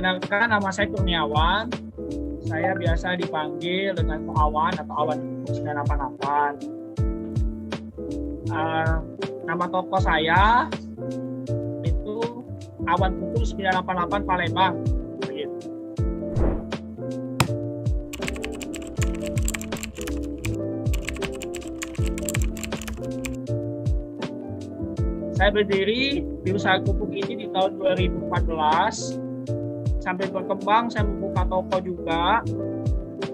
Kenalkan, nama saya Kurniawan. Saya biasa dipanggil dengan Ko Awan atau Awan 988. Nama toko saya itu Awan Pukul 988 Palembang. Begitu. Saya berdiri di usaha kerupuk ini di tahun 2014. Sambil berkembang, saya membuka toko juga.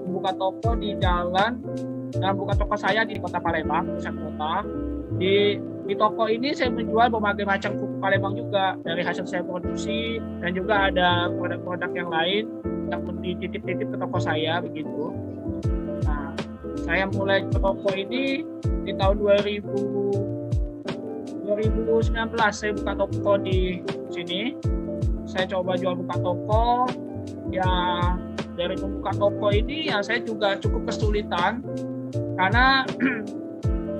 Membuka toko di jalan, dan buka toko saya di kota Palembang, pusat kota. Di toko ini saya menjual berbagai macam kerupuk Palembang juga, dari hasil saya produksi, dan juga ada produk-produk yang lain yang dititip-titip ke toko saya begitu. Nah, saya mulai ke toko ini di tahun 2019 saya buka toko di sini. Saya coba jual buka toko. Ya, dari membuka toko ini ya saya juga cukup kesulitan karena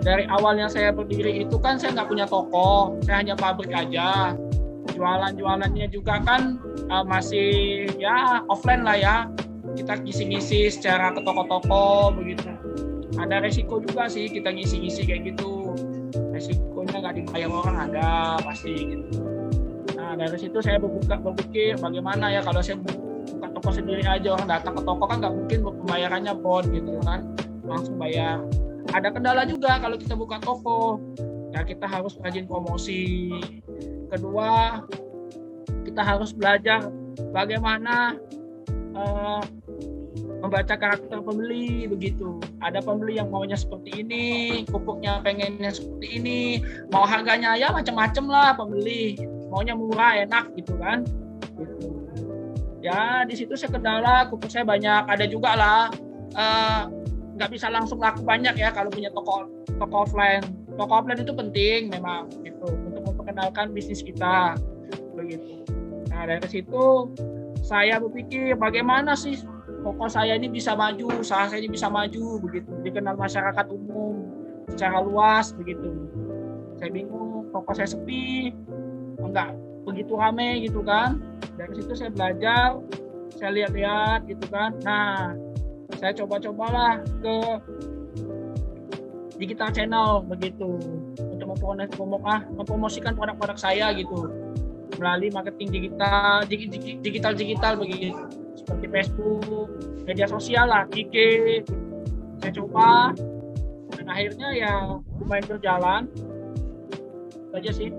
dari awalnya saya berdiri itu kan saya nggak punya toko, saya hanya pabrik aja. Jualannya juga kan masih ya offline lah ya. Kita ngisi-ngisi secara ke toko-toko begitu. Ada resiko juga sih kita ngisi-ngisi kayak gitu. Resikonya nggak dibayar orang ada pasti gitu. Nah, dari situ saya berpikir bagaimana ya kalau saya buka toko sendiri aja, orang datang ke toko kan nggak mungkin pembayarannya bond gitu kan, langsung bayar. Ada kendala juga kalau kita buka toko, ya kita harus rajin promosi. Kedua, kita harus belajar bagaimana membaca karakter pembeli begitu. Ada pembeli yang maunya seperti ini, kerupuknya pengennya seperti ini, mau harganya ya macam-macam lah pembeli. Maunya murah, enak gitu kan. Gitu. Ya di situ saya kendala, kerupuk saya banyak. Ada juga lah, nggak bisa langsung laku banyak ya kalau punya toko offline. Toko offline itu penting memang gitu untuk memperkenalkan bisnis kita begitu. Nah dari situ saya berpikir bagaimana sih toko saya ini bisa maju, usaha saya ini bisa maju begitu, dikenal masyarakat umum secara luas begitu. Saya bingung, toko saya sepi, enggak begitu rame gitu kan. Dari situ saya belajar, saya lihat-lihat gitu kan. Nah, saya coba-cobalah ke digital channel begitu untuk mempromosikan produk-produk saya gitu melalui marketing digital begitu, seperti Facebook, media sosial lah, IG. Saya coba dan akhirnya ya lumayan berjalan. Itu aja sih.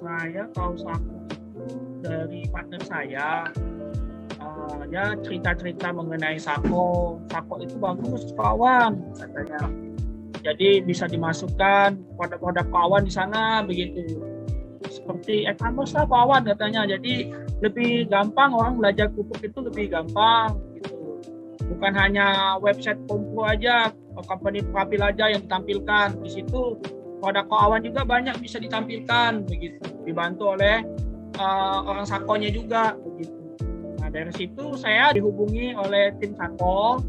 Saya tahu saku itu dari partner saya. Dia cerita-cerita mengenai Sako itu bagus kawan katanya. Jadi bisa dimasukkan produk-produk kawan di sana begitu. Seperti e-commerce lah kawan katanya. Jadi lebih gampang orang belajar kerupuk itu lebih gampang gitu. Bukan hanya website Kompro aja, company profil aja yang ditampilkan. Di situ produk kawan juga banyak bisa ditampilkan begitu. Dibantu oleh orang Sakonya juga begitu. Nah dari situ saya dihubungi oleh tim Sako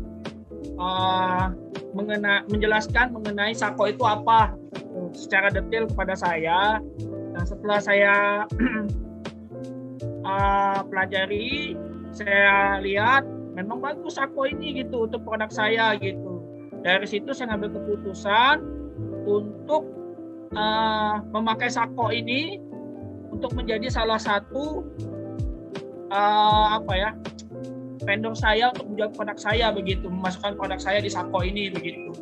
menjelaskan mengenai Sako itu apa gitu, secara detail kepada saya. Nah setelah saya pelajari, saya lihat memang bagus Sako ini gitu untuk produk saya gitu. Dari situ saya ngambil keputusan untuk memakai Sako ini untuk menjadi salah satu vendor saya untuk menjual produk saya begitu, memasukkan produk saya di Sako ini begitu.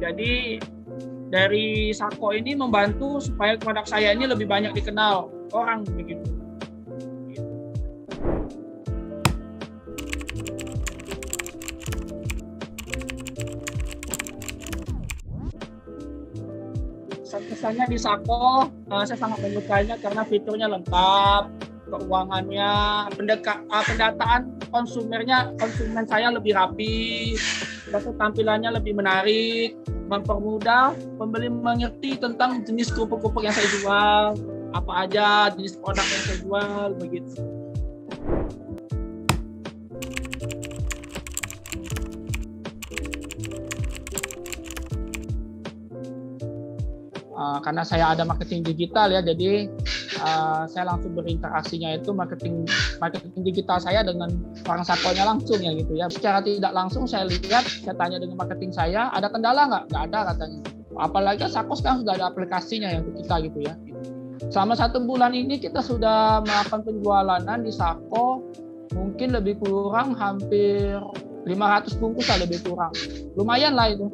Jadi dari Sako ini membantu supaya produk saya ini lebih banyak dikenal orang begitu. Kesannya di Sako, saya sangat menyukainya karena fiturnya lengkap, keuangannya, pendataan konsumen saya lebih rapi, tampilannya lebih menarik, mempermudah pembeli mengerti tentang jenis kerupuk-kerupuk yang saya jual, apa aja jenis produk yang saya jual begitu. Karena saya ada marketing digital ya, jadi saya langsung berinteraksinya itu marketing digital saya dengan orang Sakonya langsung ya gitu ya. Secara tidak langsung saya lihat, saya tanya dengan marketing saya, ada kendala nggak? Nggak ada katanya. Apalagi Sako sekarang sudah ada aplikasinya ya untuk kita gitu ya. Selama 1 bulan ini kita sudah melakukan penjualanan di Sako mungkin lebih kurang hampir 500 bungkus lah, lebih kurang. Lumayan lah itu.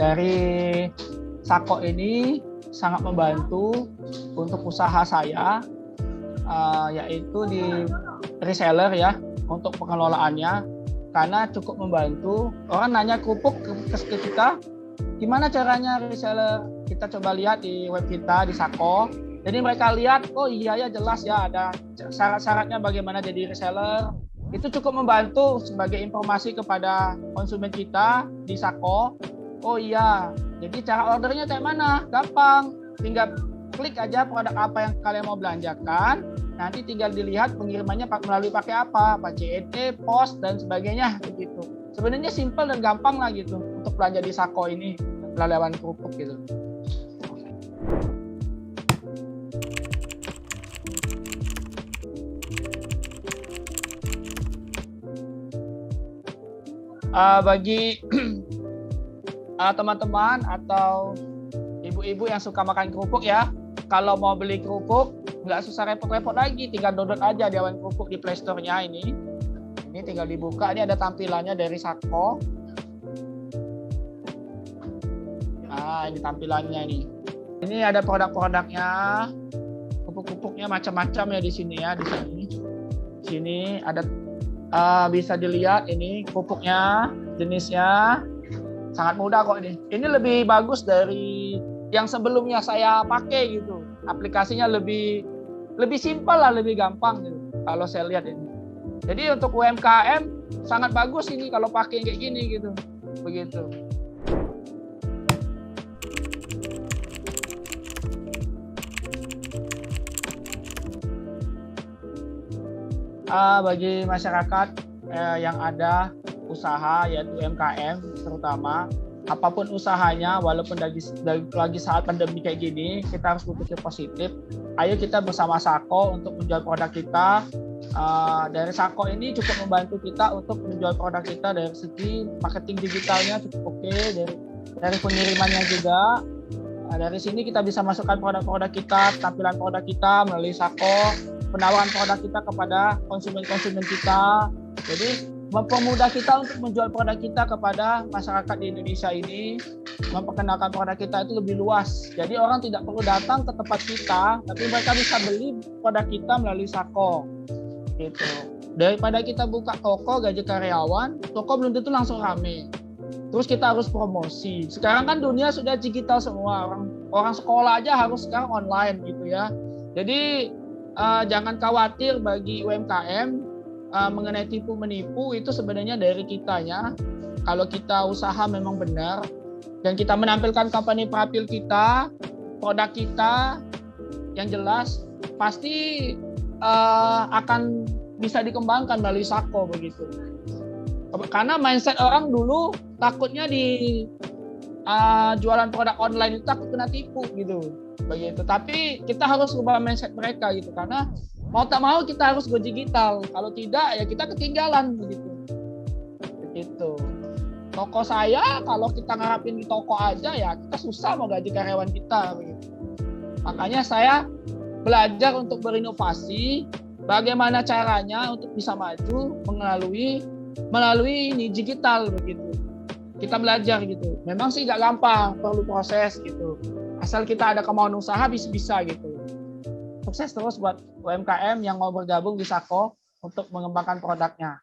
Dari Sako ini sangat membantu untuk usaha saya, yaitu di reseller ya, untuk pengelolaannya, karena cukup membantu. Orang nanya kerupuk ke kita, gimana caranya reseller? Kita coba lihat di web kita di Sako. Jadi mereka lihat, oh iya ya jelas ya ada syarat-syaratnya bagaimana jadi reseller. Itu cukup membantu sebagai informasi kepada konsumen kita di Sako. Oh iya, jadi cara ordernya kayak mana? Gampang, tinggal klik aja produk apa yang kalian mau belanjakan. Nanti tinggal dilihat pengirimannya melalui pakai apa CNT, pos dan sebagainya begitu. Sebenarnya simple dan gampang lah gitu untuk belanja di Sako ini melalui kerupuk gitu. Bagi teman-teman atau ibu-ibu yang suka makan kerupuk ya, kalau mau beli kerupuk nggak susah repot-repot lagi, tinggal download aja Dewan Kerupuk di Play Store-nya ini. Ini tinggal dibuka, ini ada tampilannya dari Sako. Nah, ini tampilannya nih. Ini ada produk-produknya, kerupuk-kerupuknya macam-macam ya di sini ya, di sini. Di sini ada bisa dilihat ini kerupuknya, jenisnya. Sangat mudah kok ini. Ini lebih bagus dari yang sebelumnya saya pakai gitu. Aplikasinya lebih simpel lah, lebih gampang gitu. Kalau saya lihat ini. Jadi untuk UMKM sangat bagus ini kalau pakai kayak gini gitu. Begitu. Bagi masyarakat yang ada usaha yaitu UMKM terutama, apapun usahanya, walaupun lagi saat pandemi kayak gini, kita harus berpikir positif. Ayo kita bersama Sako untuk menjual produk kita. Dari Sako ini cukup membantu kita untuk menjual produk kita dari segi marketing digitalnya cukup oke, dari pengirimannya juga. Dari sini kita bisa masukkan produk-produk kita, tampilan produk kita melalui Sako, penawaran produk kita kepada konsumen-konsumen kita. Jadi mempermudah kita untuk menjual produk kita kepada masyarakat di Indonesia ini, memperkenalkan produk kita itu lebih luas. Jadi orang tidak perlu datang ke tempat kita, tapi mereka bisa beli produk kita melalui Sako. Gitu. Daripada kita buka toko, gaji karyawan, toko belum tentu langsung rame. Terus kita harus promosi. Sekarang kan dunia sudah digital semua, orang sekolah aja harus sekarang online gitu ya. Jadi jangan khawatir bagi UMKM. Mengenai tipu menipu itu sebenarnya dari kitanya. Kalau kita usaha memang benar dan kita menampilkan company profil kita, produk kita yang jelas, pasti akan bisa dikembangkan melalui Sako begitu. Karena mindset orang dulu takutnya di jualan produk online itu takut kena tipu gitu begitu. Tapi kita harus ubah mindset mereka gitu, karena mau tak mau kita harus go digital. Kalau tidak ya kita ketinggalan begitu. Begitu. Toko saya kalau kita ngarapin di toko aja ya kita susah mau gaji karyawan kita begitu. Makanya saya belajar untuk berinovasi, bagaimana caranya untuk bisa maju melalui ini digital begitu. Kita belajar gitu. Memang sih nggak gampang, perlu proses gitu. Asal kita ada kemauan usaha bisa gitu. Sukses terus buat UMKM yang mau bergabung di Sako untuk mengembangkan produknya.